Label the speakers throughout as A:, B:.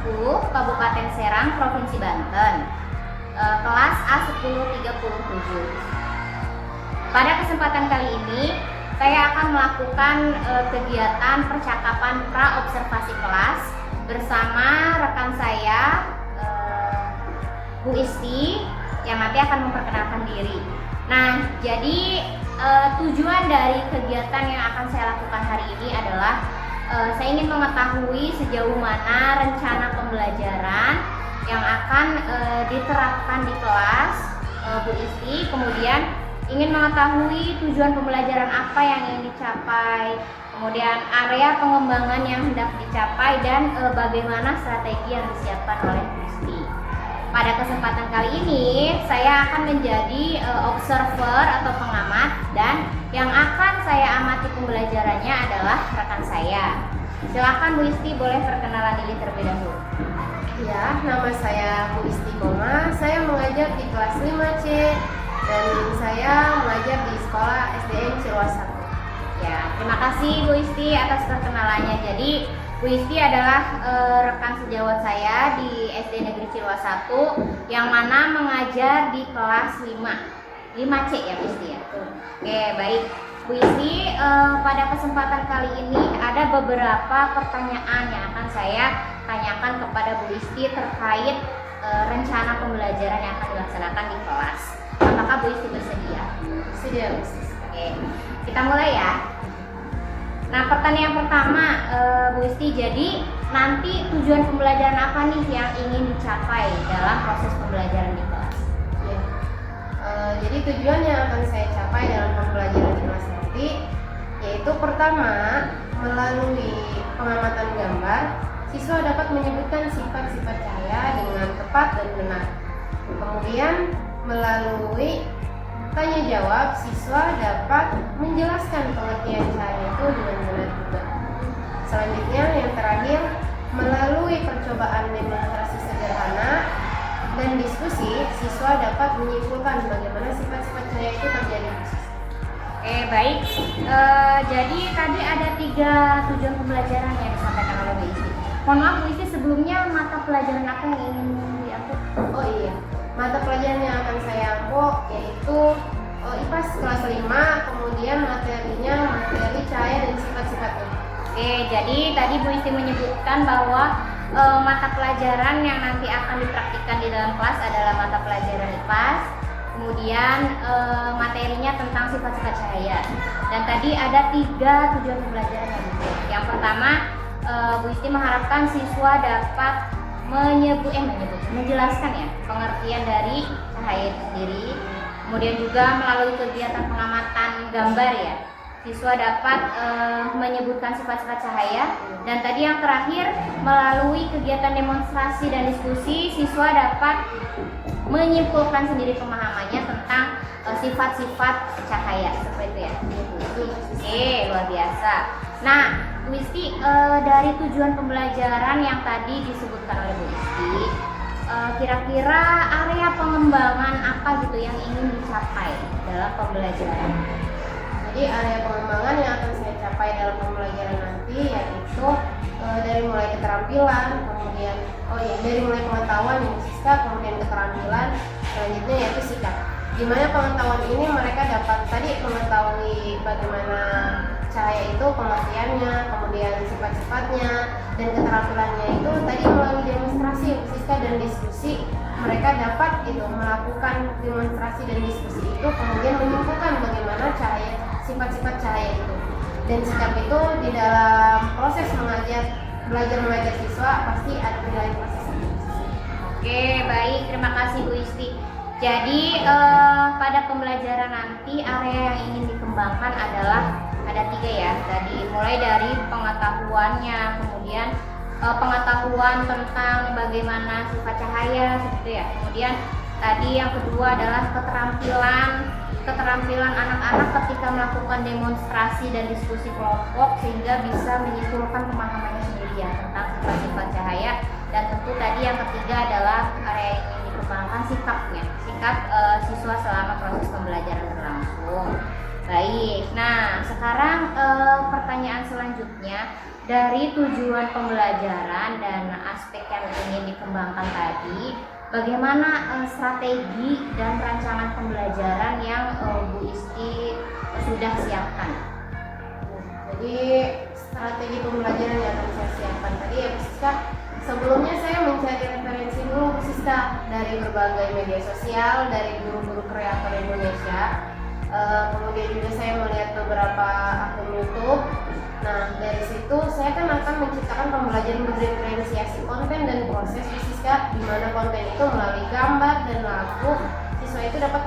A: 10 Kabupaten Serang, Provinsi Banten, kelas A1037. Pada kesempatan kali ini saya akan melakukan kegiatan percakapan pra-observasi kelas bersama rekan saya Bu Isti yang nanti akan memperkenalkan diri. Nah, jadi tujuan dari kegiatan yang akan saya lakukan hari ini adalah saya ingin mengetahui sejauh mana rencana pembelajaran yang akan diterapkan di kelas Bu Isti, kemudian ingin mengetahui tujuan pembelajaran apa yang ingin dicapai, kemudian area pengembangan yang hendak dicapai, dan bagaimana strategi yang disiapkan oleh Bu Isti. Pada kesempatan kali ini saya akan menjadi observer atau pengamat, dan yang akan saya amati pembelajarannya adalah rekan saya. Silakan Bu Isti, boleh perkenalan diri terlebih dahulu.
B: Ya, nama saya Bu Isti Koma. Saya mengajar di kelas 5C dan saya mengajar di sekolah SDN Ciluas 1.
A: Ya, terima kasih Bu Isti atas perkenalannya. Jadi Bu Isti adalah rekan sejawat saya di SD Negeri Ciluas 1 yang mana mengajar di kelas 5C ya Bu Isti ya. Oke, baik Bu Isti, pada kesempatan kali ini ada beberapa pertanyaan yang akan saya tanyakan kepada Bu Isti terkait rencana pembelajaran yang akan dilaksanakan di kelas. Apakah Bu Isti bersedia?
B: Bersedia, Bu Isti.
A: Oke, kita mulai ya. Nah, pertanyaan pertama, Bu Isti, jadi nanti tujuan pembelajaran apa nih yang ingin dicapai dalam proses pembelajaran di kelas?
B: Ya. Jadi tujuan yang akan saya capai dalam pembelajaran di kelas nanti yaitu pertama, melalui pengamatan gambar, siswa dapat menyebutkan sifat-sifat cahaya dengan tepat dan benar. Kemudian melalui tanya jawab, siswa dapat menjelaskan pengertian cahaya itu dengan benar juga. Selanjutnya yang terakhir, melalui percobaan demonstrasi sederhana dan diskusi, siswa dapat menyimpulkan bagaimana sifat-sifat cahaya itu terjadi.
A: Oke, baik. Jadi tadi ada 3 tujuan pembelajaran yang disampaikan oleh Bu Isti. Mohon maaf Bu Isti, sebelumnya mata pelajaran apa yang ingin diambil?
B: Oh iya, mata pelajaran yang akan saya ambil yaitu IPAS kelas 5, kemudian materinya materi cahaya dan sifat-sifatnya.
A: Oke, jadi tadi Bu Isti menyebutkan bahwa mata pelajaran yang nanti akan dipraktikkan di dalam kelas adalah mata pelajaran IPAS, kemudian materinya tentang sifat-sifat cahaya. Dan tadi ada 3 tujuan pembelajaran yang disebut. Yang pertama, Bu Isti mengharapkan siswa dapat menjelaskan ya pengertian dari cahaya itu sendiri. Kemudian juga melalui kegiatan pengamatan gambar ya, siswa dapat menyebutkan sifat-sifat cahaya. Dan tadi yang terakhir, melalui kegiatan demonstrasi dan diskusi, siswa dapat menyimpulkan sendiri pemahamannya tentang sifat-sifat cahaya, seperti itu ya. Oke, luar biasa. Nah, Bu Isti, dari tujuan pembelajaran yang tadi disebutkan oleh Bu Isti, kira-kira area pengembangan apa gitu yang ingin dicapai dalam pembelajaran?
B: Jadi area pengembangan yang akan saya capai dalam pembelajaran nanti yaitu dari mulai keterampilan, kemudian dari mulai pengetahuan yang sisa, kemudian keterampilan, selanjutnya yaitu sikap. Di mana pengetahuan ini mereka dapat tadi mengetahui bagaimana cahaya itu pengertiannya, kemudian sifat-sifatnya, dan keterampilannya itu tadi melalui demonstrasi, sisa dan diskusi mereka dapat melakukan demonstrasi dan diskusi itu, kemudian menyimpulkan bagaimana cahaya, sifat-sifat cahaya itu. Dan sikap itu di dalam proses belajar mengajar siswa pasti ada penilaian proses itu.
A: Oke, baik, terima kasih Bu Isti. Jadi pada pembelajaran nanti area yang ingin dikembangkan adalah ada 3 ya. Tadi mulai dari pengetahuannya, kemudian pengetahuan tentang bagaimana sifat cahaya seperti ya. Kemudian tadi yang kedua adalah keterampilan anak-anak ketika melakukan demonstrasi dan diskusi kelompok sehingga bisa menyimpulkan pemahamannya sendiri ya tentang sifat-sifat cahaya. Dan tentu tadi yang ketiga adalah area yang ingin dikembangkan sikapnya, sikap siswa selama proses pembelajaran berlangsung. Baik, nah sekarang pertanyaan selanjutnya, dari tujuan pembelajaran dan aspek yang ingin dikembangkan tadi, bagaimana strategi dan rancangan pembelajaran yang Bu Isti sudah siapkan?
B: Jadi strategi pembelajaran yang akan saya siapkan tadi ya Bu Siska, sebelumnya saya mencari referensi dulu Bu Siska dari berbagai media sosial, dari guru-guru kreator Indonesia. Kemudian juga saya melihat beberapa akun YouTube. Nah, dari situ saya kan akan menciptakan pembelajaran berdiferensiasi konten dan proses Bu Siska, di mana konten itu melalui gambar dan lagu siswa itu dapat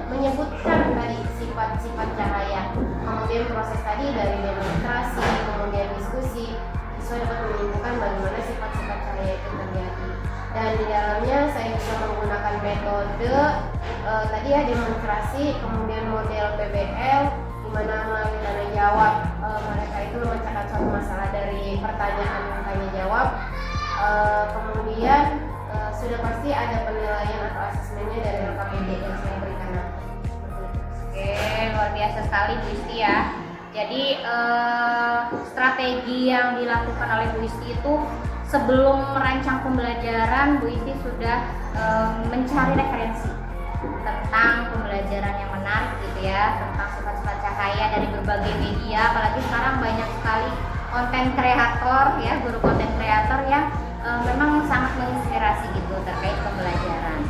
B: menyebutkan tadi sifat-sifat cahaya. Kemudian proses tadi dari demonstrasi, kemudian diskusi, siswa dapat menunjukkan bagaimana sifat-sifat cahaya itu terjadi. Dan di dalamnya saya bisa menggunakan metode tadi ya demonstrasi, kemudian model PBL, di mana melalui tanya jawab mereka itu memecahkan suatu masalah dari pertanyaan tanya jawab. Kemudian sudah pasti ada penilaian atau asesmennya dari LKPD yang saya berikan nanti.
A: Oke, luar biasa sekali Bu Isti ya. Jadi strategi yang dilakukan oleh Bu Isti itu sebelum merancang pembelajaran, Bu Isti sudah mencari referensi tentang pembelajaran yang menarik gitu ya, tentang sifat-sifat cahaya dari berbagai media. Apalagi sekarang banyak sekali konten kreator ya, guru konten kreator yang memang sangat menginspirasi gitu terkait pembelajaran.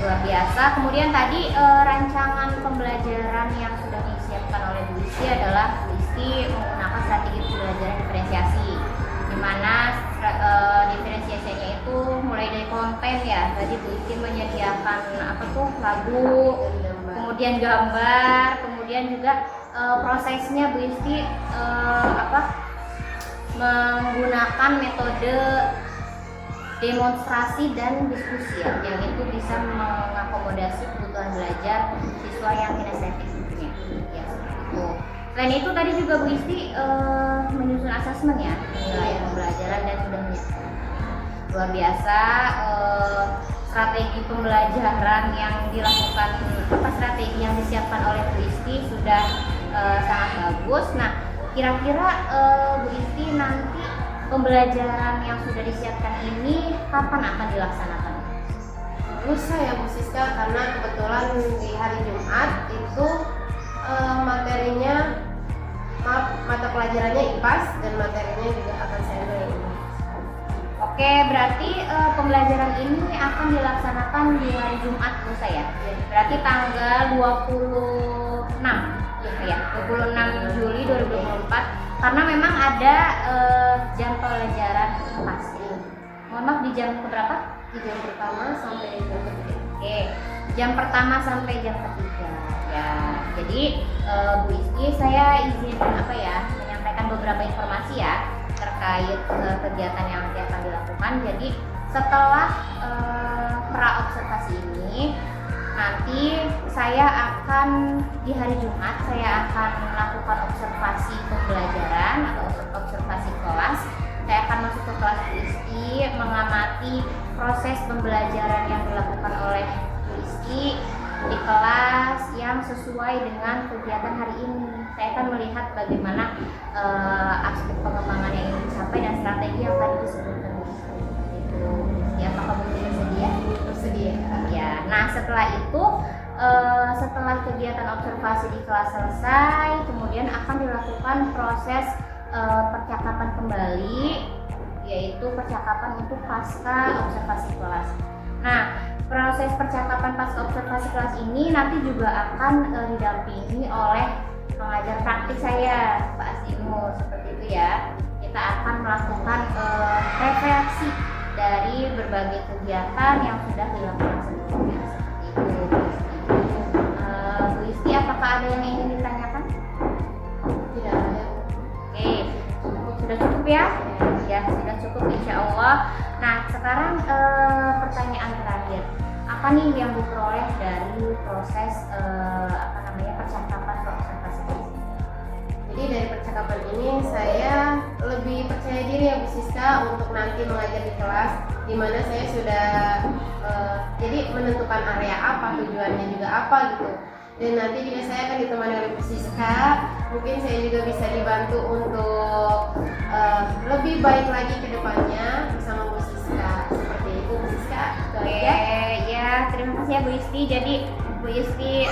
A: Luar biasa. Kemudian tadi rancangan pembelajaran yang sudah disiapkan oleh Bu Isti adalah Bu Isti menggunakan strategi pembelajaran diferensiasi, di mana diferensiasinya itu mulai dari konten ya. Tadi Bu Isti menyediakan apa tuh, lagu, kemudian gambar, kemudian juga prosesnya Bu Isti menggunakan metode demonstrasi dan diskusi ya, yang itu bisa mengakomodasi kebutuhan belajar siswa yang kinestetik ya, seperti itu. Selain itu tadi juga Bu Isti menyusun asesmen ya, penilaian pembelajaran dan sudah menyediakan. Luar biasa strategi pembelajaran yang dilakukan, strategi yang disiapkan oleh Bu Isti sudah sangat bagus. Nah, kira-kira Bu Isti nanti pembelajaran yang sudah disiapkan ini kapan akan dilaksanakan?
B: Lusa ya Bu Siska, karena kebetulan di hari Jumat itu mata pelajarannya IPAS dan materinya juga akan saya ambil.
A: Oke, berarti pembelajaran ini akan dilaksanakan di hari Jumat lusa ya? Berarti tanggal 26 ya, 26 Juli 2024. Karena memang ada jam pelajaran pasti. Mohon maaf, di jam berapa?
B: Di jam pertama sampai jam ketiga.
A: Oke, jam pertama sampai jam ketiga. Ya, jadi Bu Isti, saya izin menyampaikan beberapa informasi ya terkait kegiatan yang nanti akan dilakukan. Jadi setelah pra observasi ini, nanti saya akan di hari Jumat saya akan melakukan observasi pembelajaran atau observasi kelas. Saya akan masuk ke kelas Bu Isti, mengamati proses pembelajaran yang dilakukan oleh Bu Isti di kelas yang sesuai dengan kegiatan hari ini. Saya akan melihat bagaimana aspek pengembangan yang ingin dicapai dan strategi yang tadi disebutkan. Itu ya, apakah Bu Isti bersedia?
B: Bersedia.
A: Ya, nah setelah itu setelah kegiatan observasi di kelas selesai, kemudian akan dilakukan proses percakapan kembali, yaitu percakapan untuk pasca observasi kelas. Nah, proses percakapan pasca observasi kelas ini nanti juga akan didampingi oleh pengajar praktik saya, Pak Asimo, seperti itu ya. Kita akan melakukan refleksi dari berbagai kegiatan yang sudah dilakukan sebelumnya, seperti itu. Bu Isti, apakah ada yang ingin ditanyakan?
B: Tidak ada.
A: Oke, sudah cukup ya? Ya, sudah cukup insya Allah. Nah, sekarang pertanyaan terakhir. Apa nih yang Bu peroleh dari proses percakapan observasi?
B: Jadi dari percakapan ini saya lebih percaya diri ya Bu Siska untuk nanti mengajar di kelas, di mana saya sudah jadi menentukan area apa, tujuannya juga apa gitu. Dan nanti juga saya akan ditemani oleh Bu Siska mungkin saya juga bisa dibantu untuk lebih baik lagi ke depannya bersama Bu Siska. Seperti itu Bu Siska.
A: Oke, ya terima kasih ya Bu Isti. Jadi Bu Isti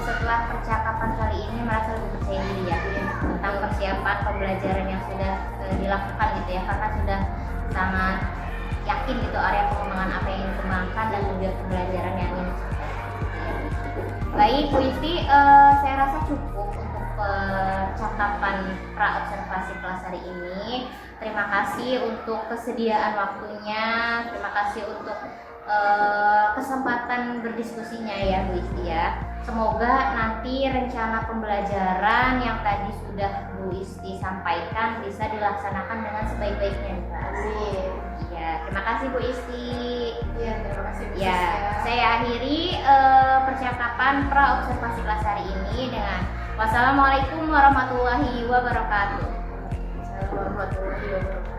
A: setelah percakapan kali ini merasa lebih percaya diri ya tentang persiapan pembelajaran yang sudah dilakukan gitu ya, karena sudah sangat yakin gitu area pengembangan apa yang ingin dikembangkan dan juga pembelajaran yang ingin disampaikan. Baik Bu Isti, saya rasa cukup untuk percakapan pra observasi kelas hari ini. Terima kasih untuk kesediaan waktunya, terima kasih untuk kesempatan berdiskusinya ya Bu Isti ya. Semoga nanti rencana pembelajaran yang tadi sudah Bu Isti sampaikan bisa dilaksanakan dengan sebaik-baiknya di kelas.
B: Amin.
A: Ya, terima kasih Bu Isti.
B: Ya, terima kasih Bu
A: Ya,
B: Siska.
A: saya akhiri percakapan pra observasi kelas hari ini dengan wassalamualaikum warahmatullahi wabarakatuh.
B: Assalamualaikum warahmatullahi wabarakatuh.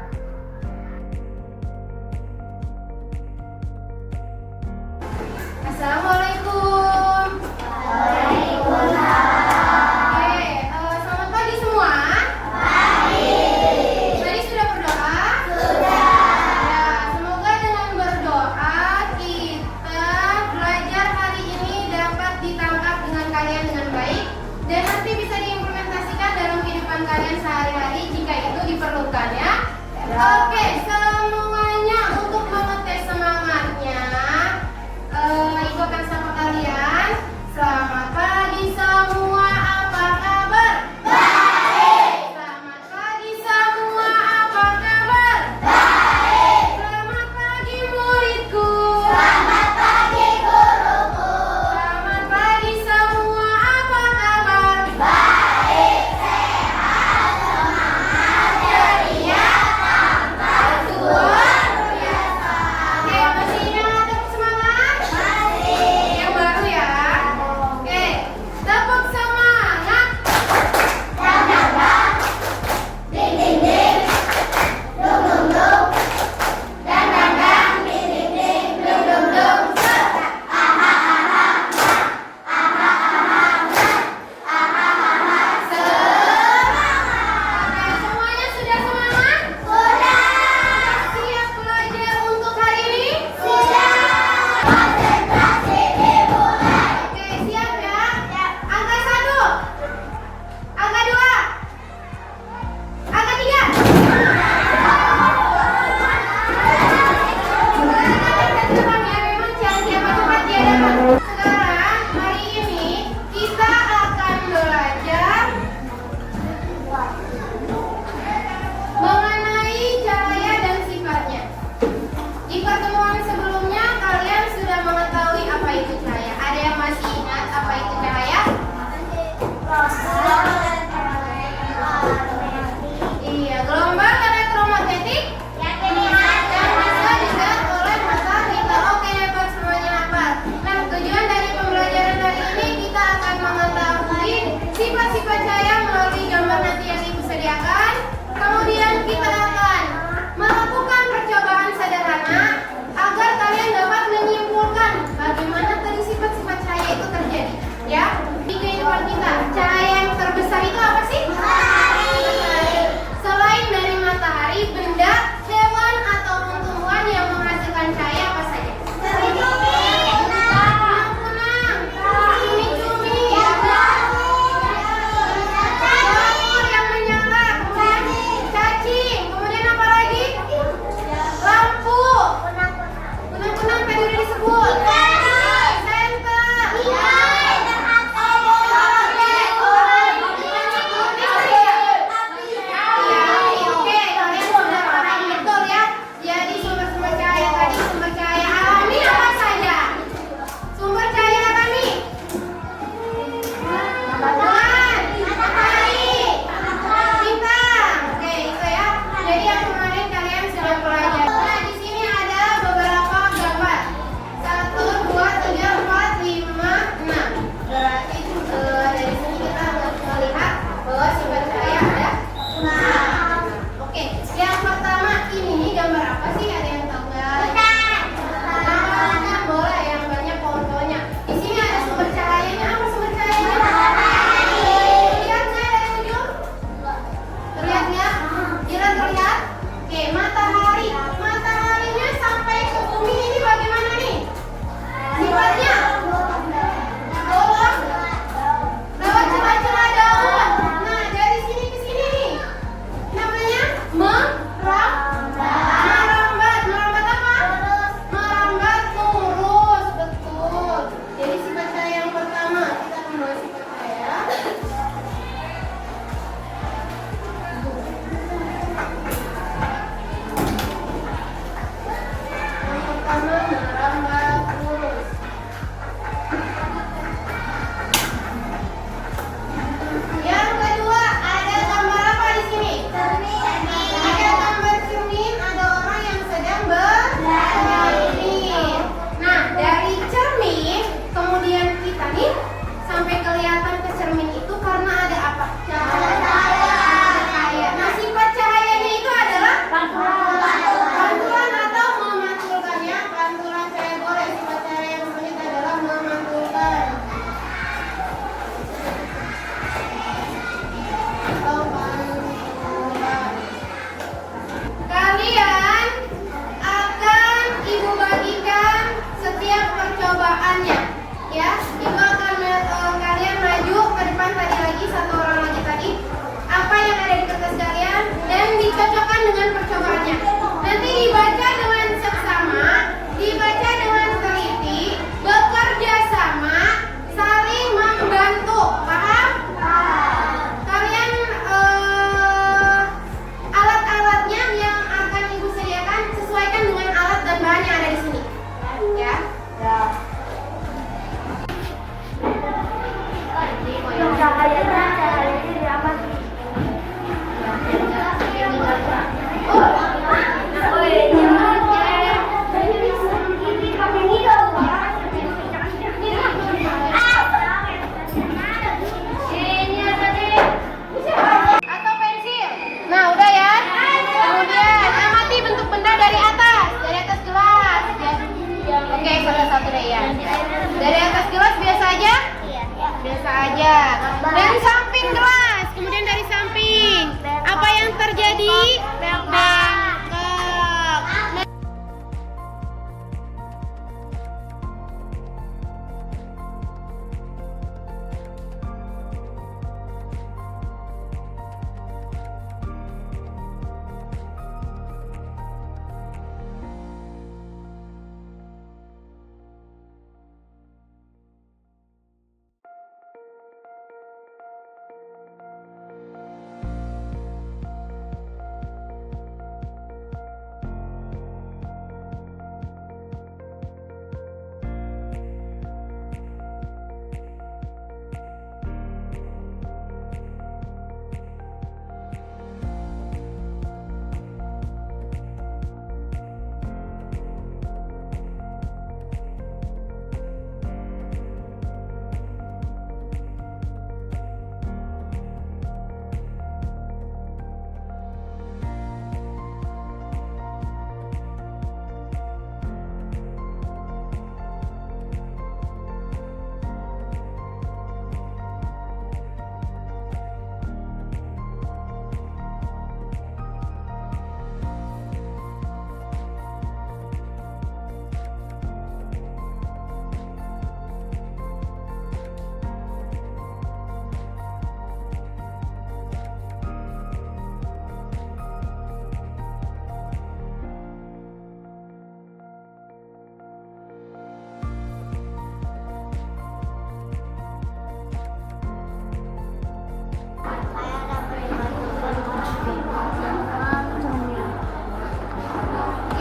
B: Assalamualaikum. Oke, selamat pagi semua. Tadi sudah berdoa? Ya, semoga dengan berdoa kita belajar hari ini dapat ditangkap dengan kalian dengan baik dan nanti bisa diimplementasikan dalam kehidupan kalian sehari-hari jika itu diperlukan ya. dengan percobaannya. Nanti dibaca dengan seksama, dibaca dengan teliti, bekerja sama, saling membantu. Paham? Kalian alat-alatnya yang akan ibu sediakan sesuaikan dengan alat dan bahan yang ada di sini. Ya. Atau pensil. Nah, udah ya. Kemudian amati bentuk benda dari atas gelas. Ya. Oke, satu deh ya. Dari atas gelas biasa aja? Biasa aja. Dari samping gelas, kemudian dari samping. Apa yang terjadi? Bengkok.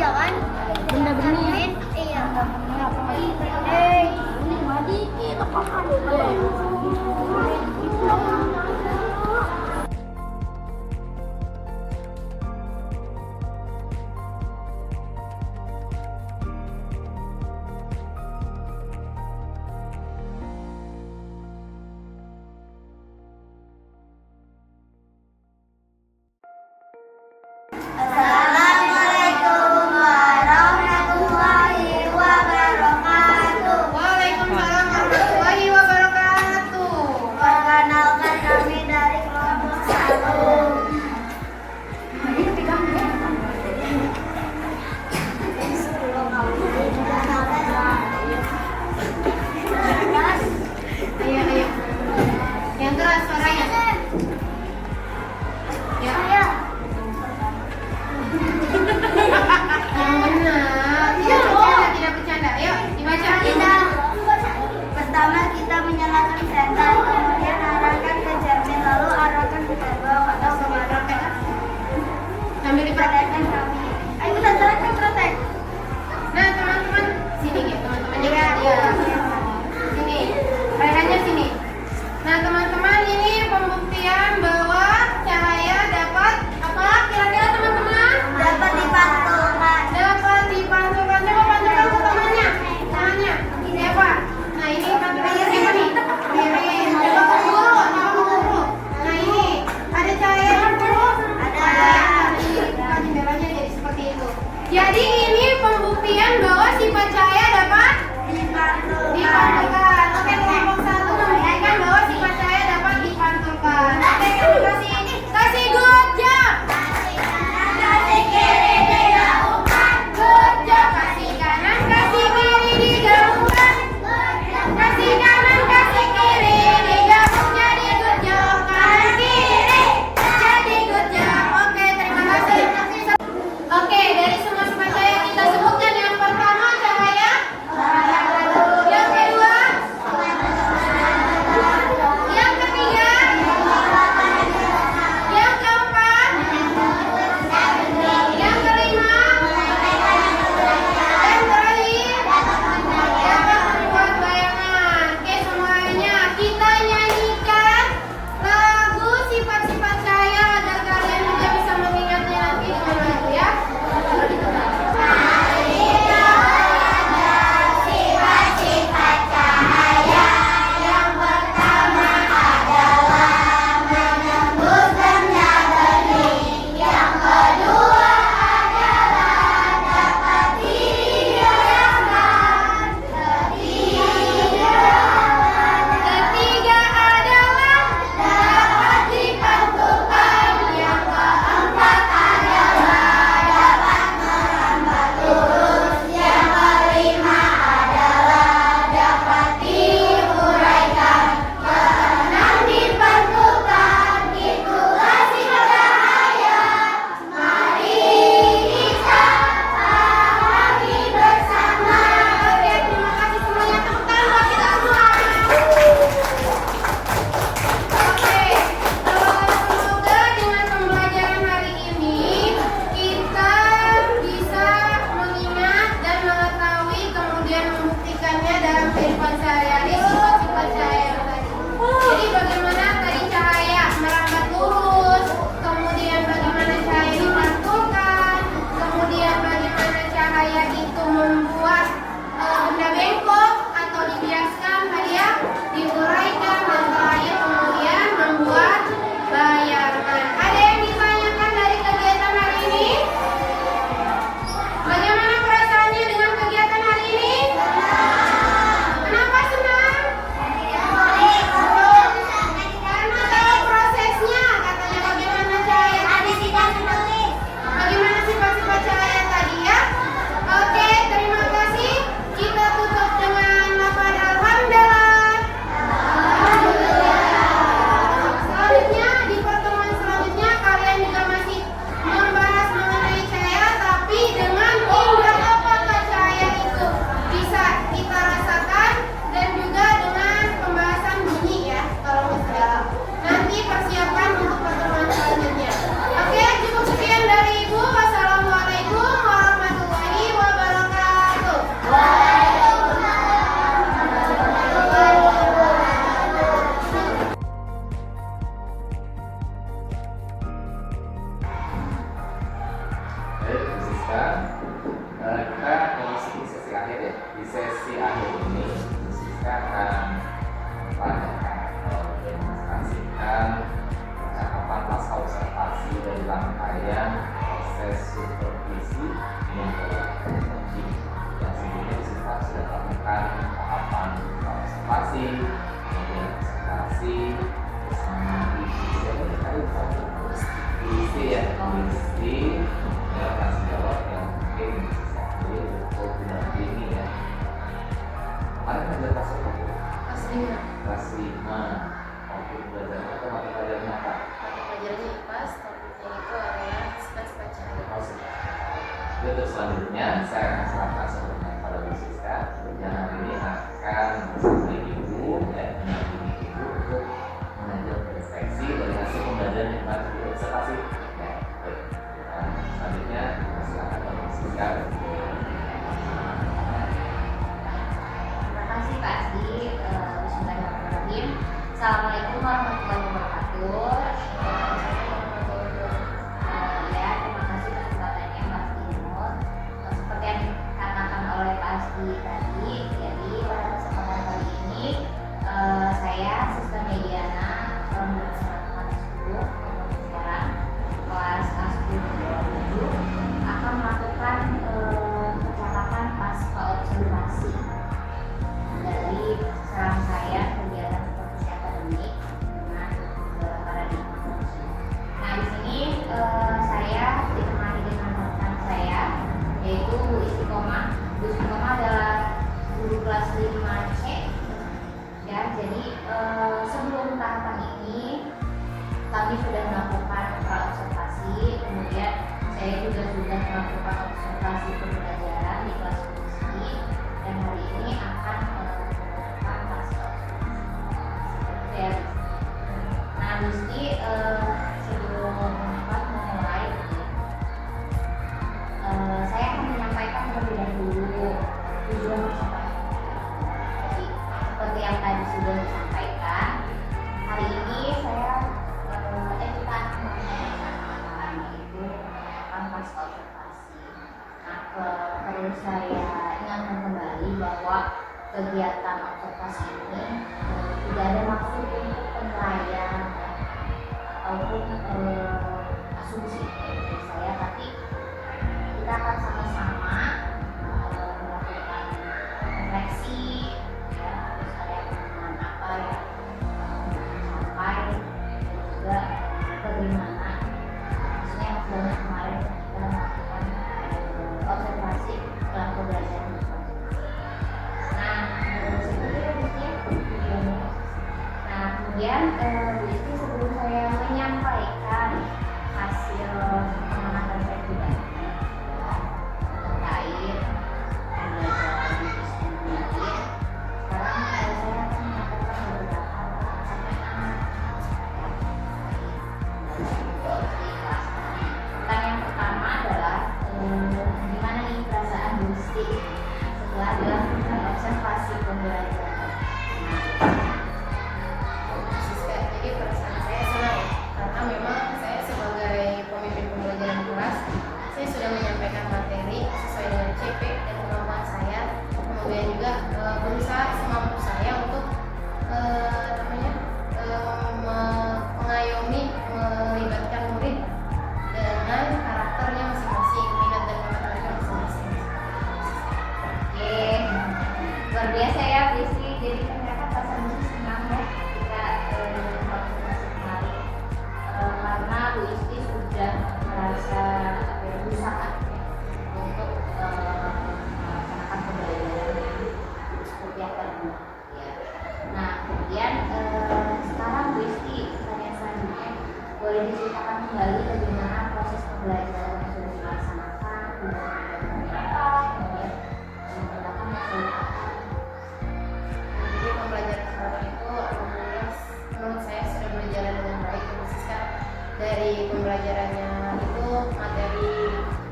B: Iya kan? Benda benih. Iya. Ini mati kita pakai.
C: Assalamualaikum warahmatullahi wabarakatuh.
B: Waalaikumsalam warahmatullahi wabarakatuh.
C: Perkenalkan kami dari kelompok 1.
B: Ayo. Yang keras suaranya. Ya. Yang benar. Tidak bercanda. Ayo dibaca.
C: Pertama kita menyalakan senter, kemudian arahkan ke cermin, lalu arahkan ke gerbang atau ke market.
B: Sambil dipraktekkan.
C: kami. Ayo kita terapkan praktek.
B: Nah teman-teman sini ya teman-teman juga ya. Sini. Rekannya sini. Nah teman-teman ini pembuktian bahwa cahaya dapat apa? Kira-kira teman-teman?
C: Dapat dipantulkan.
B: Dapat dipantulkan. Coba pantulkan ke temannya. Temannya. Siapa? Nah ini pantulkannya siapa nih? Mirin. Coba ke guru. Coba ke guru. Nah ini ada cahaya yang guru.
C: Ada.
B: Buka jendelanya jadi seperti itu. Jadi ini pembuktian bahwa sifat cahaya dapat
C: Dipantulkan.
A: pagi tadi. Jadi pada kesempatan kali ini saya Siswa Mediana bersama sekarang kelas A10 akan melakukan percakapan pasca observasi dari saran saya kegiatan profesi akademik dengan paradigma korupsi. Nah, di sini saya ditemani dengan rekan saya yaitu Bu Istiqomah. Bu Istiqomah adalah guru kelas 5C. Ya, jadi sebelum tahapan ini kami sudah melakukan observasi, kemudian saya juga sudah melakukan observasi pembelajaran di kelas fungsi, dan hari ini akan melakukan pasca observasi. Nah, Gusti, sebelum memulai, saya akan menyampaikan terlebih dahulu tujuan percakapan. Jadi, seperti yang tadi sudah disampaikan, hari ini kita akan melakukan yaitu pasca observasi. Nah, perlu saya ingatkan kembali bahwa kegiatan observasi ini tidak ada maksud untuk penilaian ataupun asumsi dari saya, tapi kita akan sama-sama melakukan refleksi, ya, terus ada pengalaman apa yang sampai, dan juga bagaimana maksudnya yang sebenarnya kemarin kita melakukan observasi dalam pembelajaran. Nah, seperti itu tujuannya. Nah, kemudian Bu Isti, sebelum saya menyampaikan hasil pengamatan saya pribadi terkait pembelajaran di Isti, sekarang saya akan menyampaikan beberapa pertanyaan. Pertanyaan yang pertama adalah gimana nih perasaan Bu Isti setelah dilakukan observasi pembelajaran?
B: Jadi perasaan saya senang ya, karena memang saya sebagai pemimpin pembelajaran kelas, saya sudah menyampaikan materi sesuai dengan CP dan kemampuan saya, kemudian juga berusaha semampu saya untuk mengayomi, melibatkan murid dengan karakternya masing-masing, minat dan bakat mereka masing-masing.
A: Oke, luar biasa ya Bu Isti. Jadi ternyata perasaan Bu Isti senang ya kita observasi kemarin, karena Bu Isti sudah merasa berusaha untuk melaksanakan pembelajaran seperti yang tadi. Ya. Nah, kemudian sekarang Bu Isti, pertanyaan selanjutnya, boleh diceritakan kembali bagaimana proses pembelajaran yang sudah dilaksanakan, kemudian menggunakan metode apa?
B: Jadi pembelajaran kemarin itu alhamdulillah menurut saya sudah berjalan dengan baik, khususnya dari pembelajarannya itu materi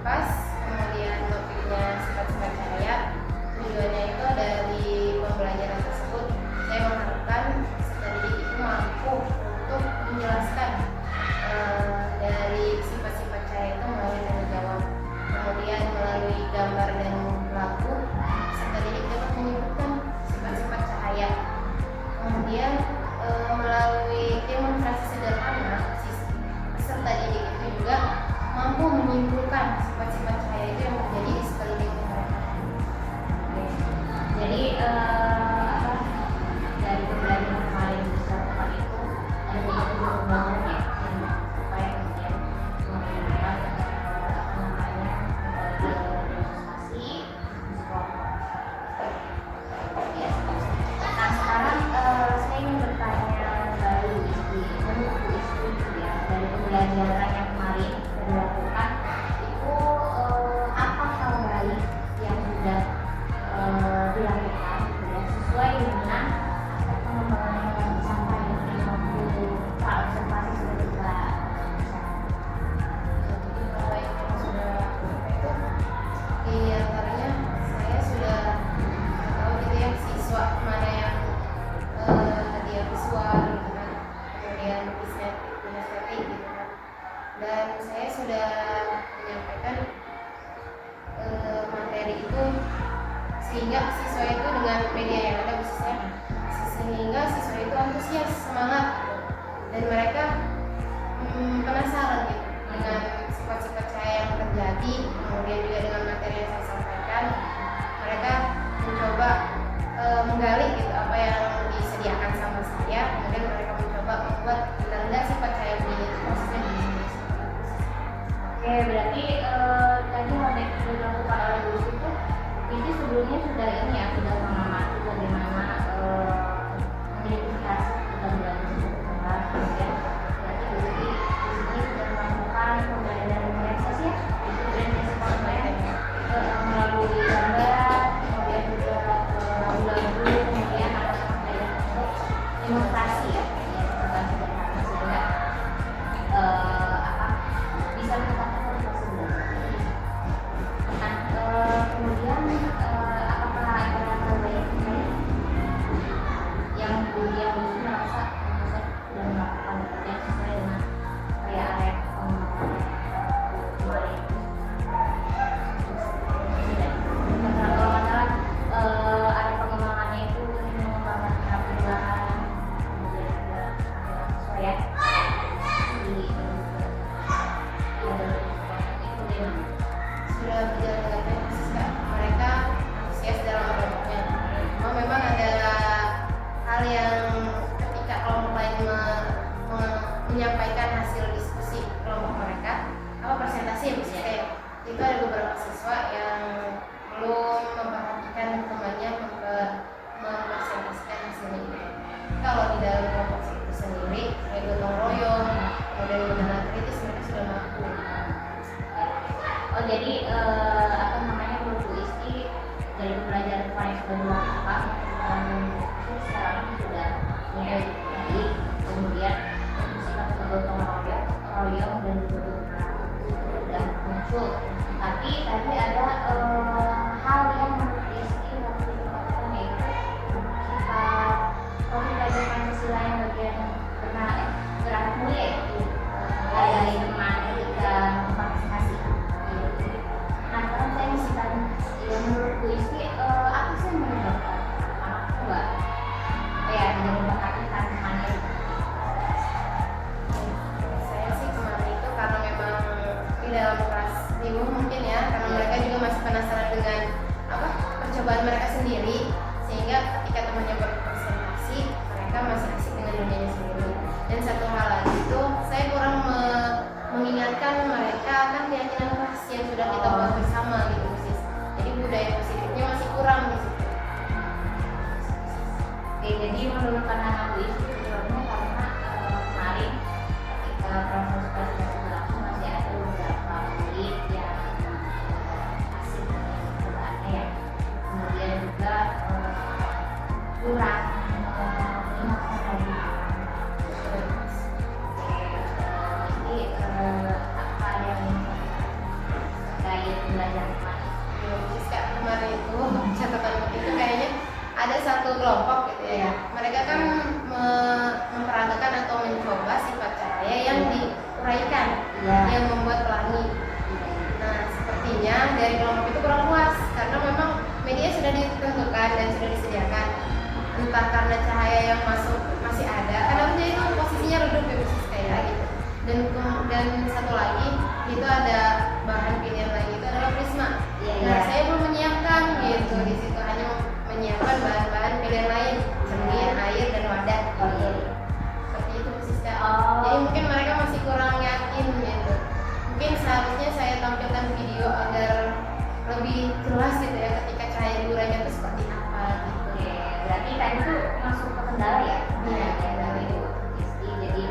B: pas, kemudian topiknya sifat-sifat cahaya. Tujuannya itu dari pembelajaran tersebut saya mengharapkan peserta didik itu mampu untuk menjelaskan dari sifat-sifat cahaya itu melalui tanya jawab, kemudian melalui gambar dan lagu peserta didik dapat menyebutkan sifat-sifat cahaya, kemudian melalui demonstrasi sederhana peserta didik itu juga mampu menyimpulkan sifat-sifat cahaya itu yang terjadi di sekeliling mereka.
A: Jadi dari pembelajaran kemarin bisa tepat itu ada beberapa pembelajaran ya, supaya kemudian menggunakan demonstrasi kelompok. Ya. Nah, sekarang saya ingin bertanya dari Bu Isti, menurut Bu Isti ya, dari pembelajaran yang kemarin dilakukan itu apa hal baik yang sudah dilakukan ya, sesuai dengan pengembangan yang disampaikan di waktu observasi sudah kita
B: Jadi hal baik yang sudah lakukan itu di antaranya saya sudah tahu gitu ya siswa mana yang dia visual gitu kan, kemudian kinestetik gitu kan, dan saya sudah menyampaikan materi itu sehingga siswa itu dengan media yang ada khususnya, sehingga siswa itu antusias, semangat gitu. Dan mereka penasaran gitu dengan sifat-sifat saya yang terjadi, kemudian juga dengan materi yang saya sampaikan. Mereka mencoba menggali gitu apa yang disediakan sama saya, kemudian mereka mencoba membuat benar-benar sifat saya begini itu maksudnya begini.
A: Oke, berarti tadi model yang dilakukan oleh Bu itu ini sebelumnya sudah ini ya, sudah mengamati bagaimana mengidentifikasi keterampilan kelas, kemudian berarti Bu Siti di sini sudah melakukan pembelajaran realisasi ya, realisasi konten melalui gambar, kemudian juga lagu-lagu, kemudian ada pembelajaran untuk demonstrasi ya, yang sederhana sehingga bisa menetapkan tersebut. Nah, kemudian apakah ada hal lain yang kemudian merasa sudah melakukan yang sesuai dengan kayak area kemarin? Kalau masalah area pengembangannya itu mengembangkan keterampilan, kemudian juga sesuai ya di
B: Sudah berjalan dengan baik Kak. Mereka antusias dalam kelompoknya. Cuma memang ada hal yang ketika kelompok lain menyampaikan hasil diskusi kelompok mereka, apa presentasi misalnya, itu ada beberapa siswa yang belum memperhatikan temannya mempresentasikan hasilnya itu. Kalau di dalam kelompok itu sendiri, kayak gotong royong, kemudian mengenal kritis, mereka sudah mampu.
A: Oh jadi apa namanya Bu Isti dari pembelajaran kemarin sudah dilakukan sekarang sudah mulai lagi, kemudian sifat gotong royong dan juga sudah muncul. Tapi tadi ada hal yang menurut Isti harus dilakukan, yaitu sifat pembelajaran Pancasila yang bagian gerakan mulia itu dari teman ketika partisipasi. Nah, sekarang saya mesti tanya, ya menurut Bu Isti, apa sih yang menyebabkan anak tua tidak memperhatikan temannya?
B: Saya sih kemarin itu karena memang di dalam kelas bingung mungkin ya, karena mereka juga masih penasaran dengan apa percobaan mereka sendiri, sehingga ketika temannya berpresentasi mereka masih asik dengan dunianya sendiri. Dan satu hal lagi itu saya kurang mengingatkan mereka akan keyakinan kelas yang sudah kita buat bersama gitu sis. Jadi budaya positifnya masih kurang di situ.
A: Oke, jadi menurut pandangan Bu Isti sebelumnya karena kemarin ketika proses presentasi berlangsung masih ada beberapa murid yang asik dengan percobaannya ya, kemudian juga kurang mengingatkan lagi. Jadi apa yang terkait belajar kemarin?
B: Terus Kak, kemarin itu catatan itu kayaknya ada satu kelompok gitu ya. Mereka kan memperagakan atau mencoba sifat cahaya yang diuraikan, yang membuat pelangi. Nah, sepertinya dari kelompok itu kurang puas karena memang media sudah ditentukan dan sudah disediakan. Entah karena cahaya yang masuk masih ada, kadang itu posisinya redup ya kayak gitu. Dan satu lagi itu ada bahan pilihan lagi itu adalah prisma. Nah, saya belum menyiapkan gitu di situ, hanya menyiapkan bahan-bahan pilihan lain, cermin, air dan wadah. Seperti itu Siska. Jadi mungkin mereka masih kurang yakin gitu. Mungkin seharusnya saya tampilkan video agar lebih jelas gitu ya ketika cahaya diuraikan itu seperti apa gitu.
A: Berarti tadi itu masuk ke kendala ya?
B: Iya,
A: kendala itu Isti. Jadi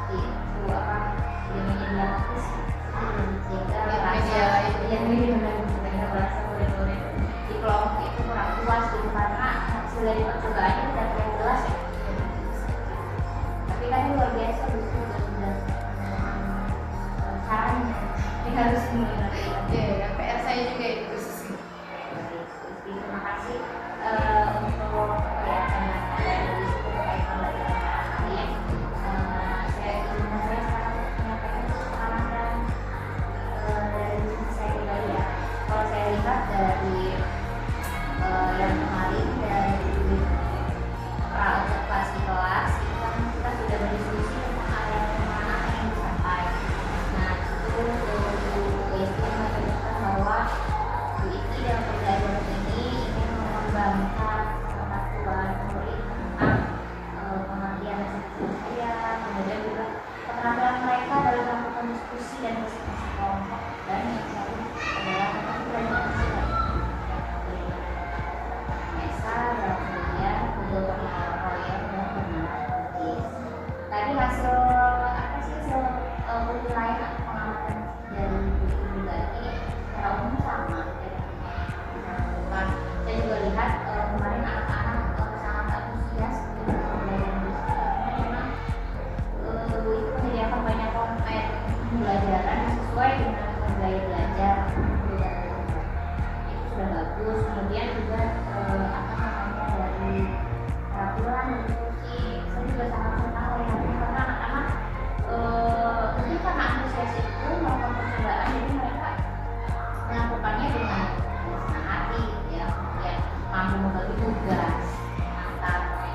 A: itu apa? Dia menjadi lapis sehingga
B: media lain
A: yang ini benar-benar merasa murid-murid di kelompok itu kurang puas gitu karena hasil dari percobaannya tidak terlalu jelas ya. Tapi kan luar biasa sudah caranya ini harus mengerti.
B: Ya, PR saya juga itu sih.
A: Terima kasih untuk penjelasan dari disitu terkait pembelajaran kalian. Saya sekarang menyampaikan pengalaman dari saya pribadi ya. Kalau saya lihat dari bagus. Kemudian juga apa namanya, dari tampilan diskusi saya juga sangat senang melihatnya karena anak-anak ketika antusias itu melakukan percobaan, jadi mereka melakukannya dengan senang hati gitu ya, kemudian mampu membagi tugas antar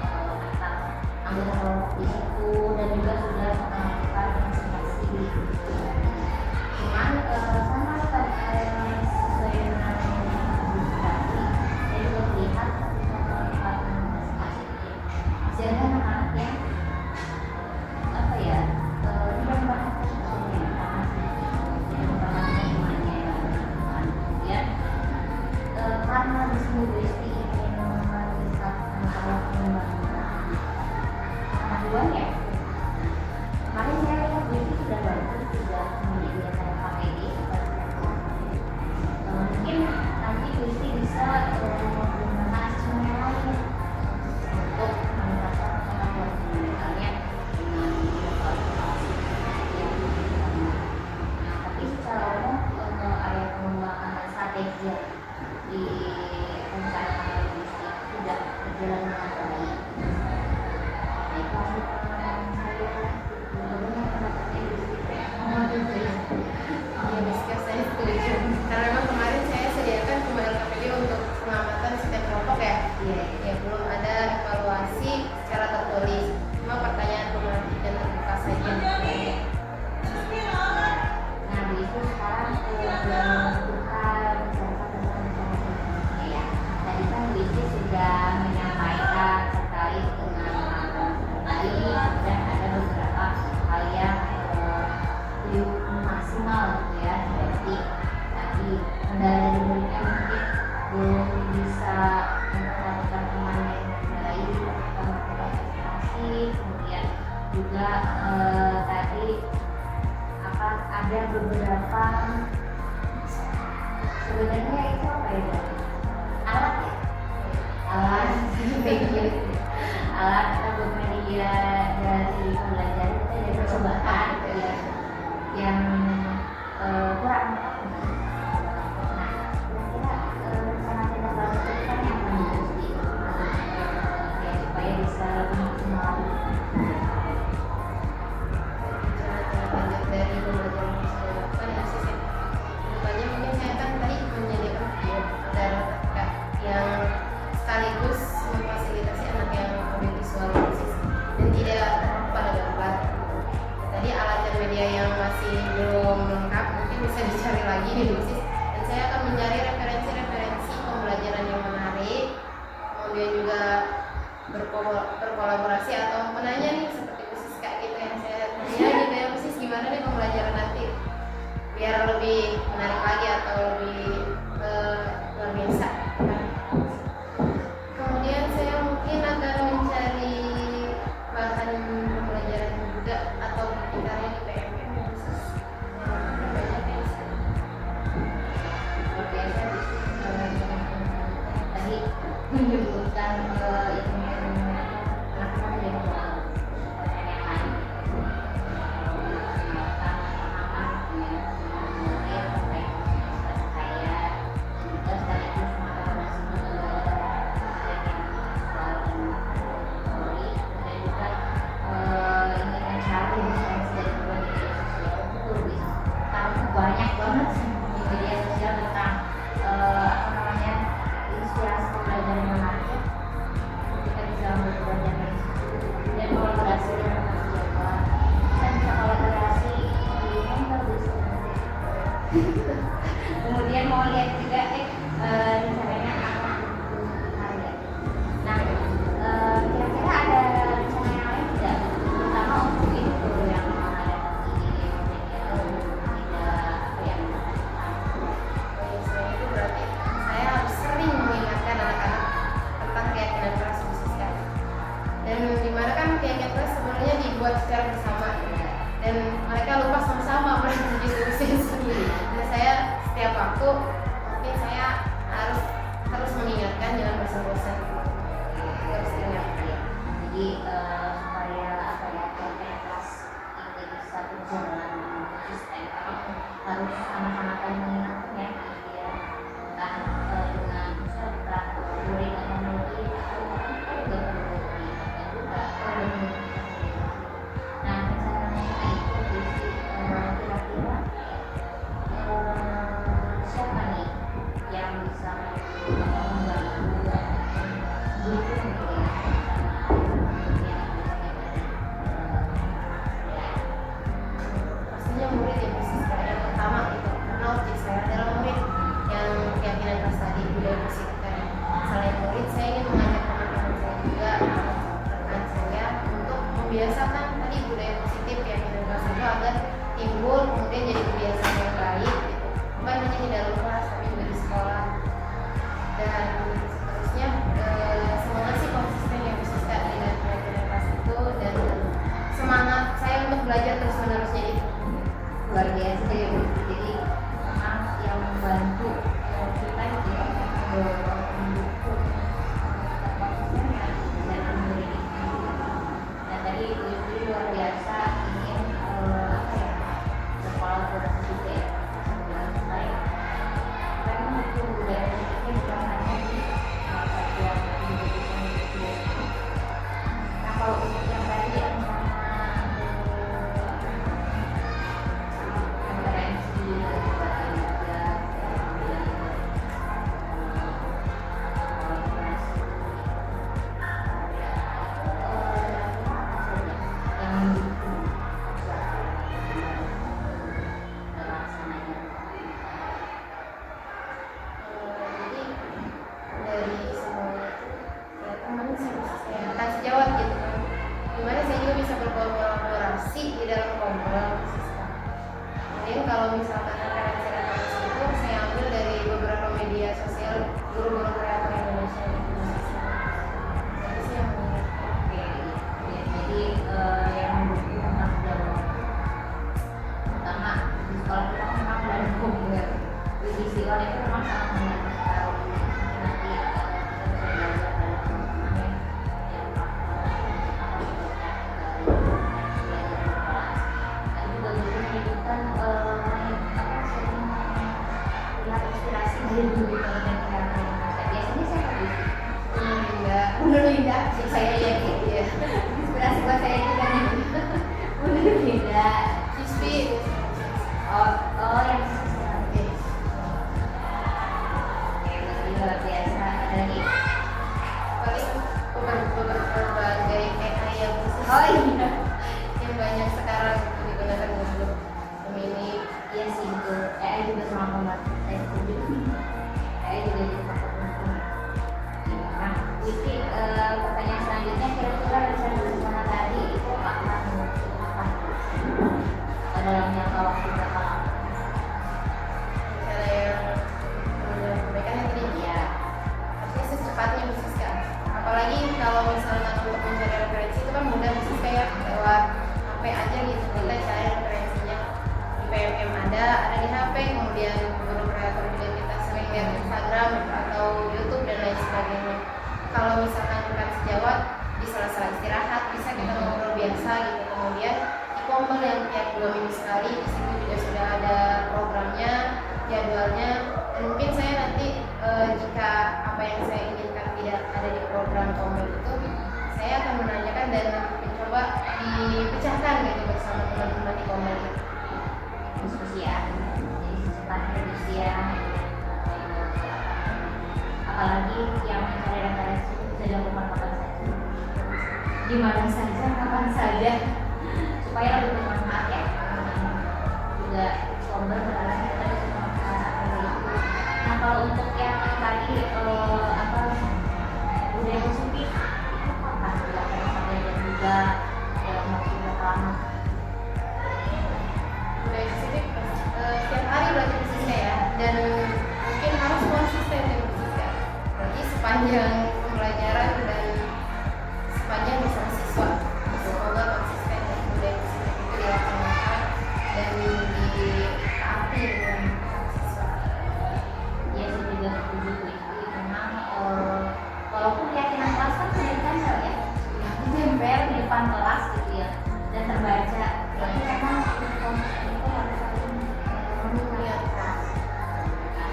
A: anggota kelompok di situ dan juga sudah melakukan presentasi. Cuman sama sesuai dengan diskusi, saya juga melihat melakukan presentasi masih ada anak-anak yang apa ya, tidak memperhatikan semuanya karena tidak memperhatikan semuanya ya. Kemudian karena di sini Gusti ingin melihat anak-anak kemajuan ya, kemarin saya lihat Gusti sudah bagus, sudah menyediakan KPD. Mungkin nanti Gusti bisa menggunakan asesmen yang lain untuk meningkatkan kemampuan misalnya dengan evaluasi. Nah, tapi secara umum area pengembangan strategi di perencanaan oleh Gusti sudah berjalan dengan baik. Nah, itu hasil pengamatan saya. Bagaimana pendapatnya Gusti?
B: Ya, Rizka, saya setuju. Karena memang kemarin saya sediakan cuma LKPD untuk pengamatan setiap kelompok ya. Ya, belum ada evaluasi secara tertulis. Cuma pertanyaan pemantik dan terbuka saja.
A: Nah, begitu sekarang kita bicara tentang rencana selanjutnya ya. Tadi kan Gusti sudah menyampaikan terkait dengan tadi dan ada beberapa hal yang belum maksimal gitu ya, seperti tadi kendala dari muridnya mungkin belum bisa memperhatikan temannya dengan baik ketika melakukan presentasi. Kemudian juga tadi apa, ada beberapa sebenarnya itu apa ya, alat ya, alat alat atau media dari pembelajaran kita dari percobaan gitu ya, yang kurang lengkap. Nah, kira-kira rencana tindak lanjut kita yang akan Gusti ya supaya bisa lebih maksimal.
B: Lanjut dari pembelajaran yang saya lakukan ya sih. Kedepannya mungkin saya akan tadi menyediakan video agar yang sekaligus memfasilitasi anak yang audiovisual dan tidak terpaku pada gambar. Tadi alat dan media yang masih belum lengkap mungkin bisa dicari lagi di dosis, dan saya akan mencari referensi-referensi pembelajaran yang menarik, kemudian juga berkolaborasi atau menanya nih seperti khusus kayak gitu yang saya tanya nih kayak khusus gimana nih pembelajaran nanti biar lebih menarik lagi atau lebih luar biasa. Kemudian saya mungkin akan mencari bahan pembelajaran juga atau sekitarnya di PMM khusus
A: Luar biasa Gusti tadi menyebutkan ilmu-ilmu anak-anak yang pertanyaan yang lain mengenalkan pemahaman dengan murid terkait dengan saya juga sekaligus mengelaborasi materi yang soal teori dan juga ingin mencari referensi dari berbagai media sosial. Betul bisa tahu banyak banget di media sosial tentang apa namanya, inspirasi pembelajaran yang menarik. Kita bisa belajar dari situ dan kolaborasi dengan mahasiswa. Kita bisa kolaborasi di mentor bisa. Kemudian mau lihat juga rencananya apa harga. Nah, kira-kira ada rencana yang lain tidak, terutama untuk itu yang ada di tidak apa ya,
B: Selain itu berarti saya harus sering mengingatkan anak-anak tentang keyakinan keras khusus kan. Dan dimana kan keyakinan keras sebenarnya dibuat secara bersama dan mereka lupa sama-sama mereka berdiskusi sendiri. Dan saya setiap waktu mungkin saya harus terus mengingatkan jangan bosan-bosan. Terus ingatkan.
A: jadi supaya apa ya, keyakinan keras ini bisa berjalan dengan konsisten, harus sama-sama saling mengingatkan ya, entah dengan
B: dan seterusnya. Semoga sih konsisten ya Bu Siska di dalam pelajaran kelas itu, dan semangat saya untuk belajar terus menerus jadi
A: Luar biasa ya Bu. Jadi memang yang membantu kita juga mendukung konsistennya dan memberi dan tadi Bu Yusri luar biasa ingin apa ya, sekolah produk juga ya dengan baik karena itu budaya politiknya bukan hanya di salah satu yang Indonesia itu. Nah kalau untuk yang tadi yang konferensi juga
B: jadi dari semuanya itu ya teman sih Bu Siska ya, kasih jawab gitu kan, gimana saya juga bisa berkolaborasi di dalam komel Bu Siska. Kemudian kalau misalkan referensi itu saya ambil dari beberapa media sosial guru-guru kreator Indonesia gitu Bu Siska. Jadi sih yang mengingatkan.
A: oke ya, jadi yang mendukung memang pertama di sekolah kita memang dari komputer di sekolah itu memang sangat membantu sekali. Nanti kita bisa belajar dari teman-teman yang belajar di kelas dan juga bisa menyebutkan sering lihat inspirasi dari guru dan kreator Indonesia. Biasanya saya habis menurut Linda sih saya lihat gitu ya inspirasi buat saya juga nih menurut Linda
B: Cispi
A: yang luar biasa. Ada lagi?
B: paling berbagai AI yang khusus
A: Oh iya,
B: yang banyak sekarang digunakan untuk Gemini.
A: iya sih itu. AI juga sama pembantu saya setuju. AI juga jadi faktor penting. Nah, Wiki, pertanyaan selanjutnya kira-kira rencana rencana tadi itu akan apa dalam jangka waktu berapa lama?
B: Misalnya yang menyampaikan yang tadi
A: Iya.
B: harusnya secepatnya Bu Siska. Apalagi kalau misalnya untuk mencari referensi itu kan mudah Bu Siska ya, lewat HP aja gitu kita cari referensinya di PMM ada di HP, kemudian guru kreator juga kita sering lihat Instagram atau YouTube dan lain sebagainya. Kalau misalkan bukan sejawat di sela-sela istirahat bisa kita ngobrol biasa gitu, kemudian di Komel yang tiap 2 minggu sekali di situ juga sudah ada programnya, jadwalnya, dan mungkin saya nanti jika apa yang saya inginkan tidak ada di program Komel itu, saya akan menanyakan dan mencoba dipecahkan gitu bersama teman-teman di Komel itu.
A: Diskusi ya, jadi secepatnya diskusi ya. Apalagi yang mencari referensi itu bisa dilakukan kapan saja, di mana saja, kapan saja, supaya lebih bermanfaat ya. Juga sumber berarti kita bisa memanfaatkan itu. Nah kalau untuk yang tadi budaya positif itu kapan dilakukan sampai dan juga dalam waktu berapa lama?
B: Budaya positif setiap hari belajar Bu Siska ya, dan mungkin harus konsisten ya Bu Siska. Berarti sepanjang pembelajaran dan sepanjang bersama siswa, semoga konsisten dan budaya positif itu dilaksanakan dan ditaati dengan siswa.
A: Ya saya juga setuju Bu Isti, memang walaupun keyakinan kelas kan sudah ditempel ya, ditempel di depan kelas gitu ya, dan terbaca, tapi memang untuk konsisten itu harus saling mengingatkan karena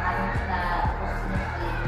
A: harus kita posisinya seperti itu.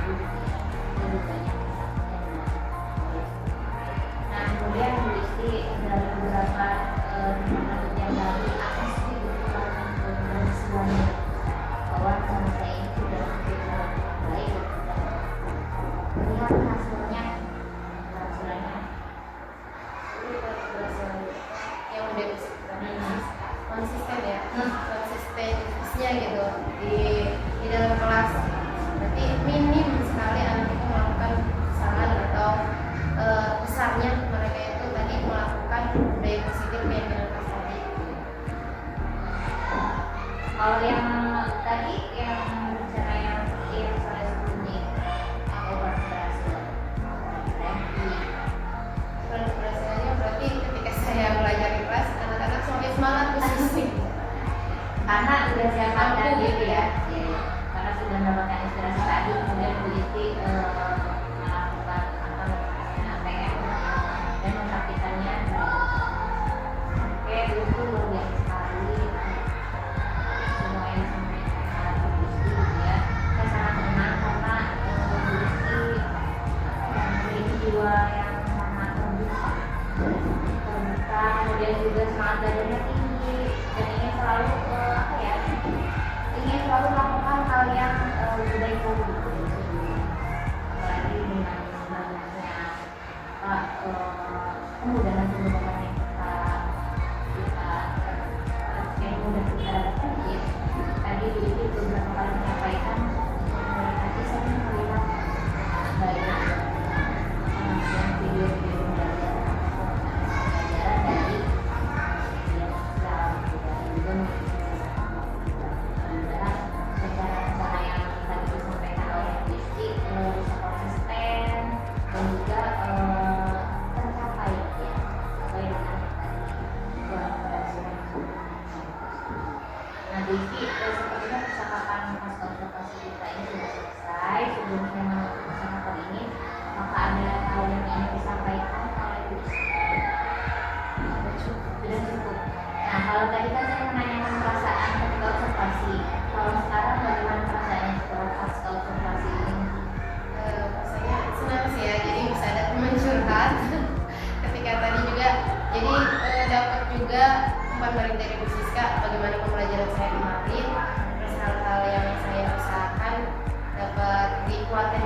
B: pelatihan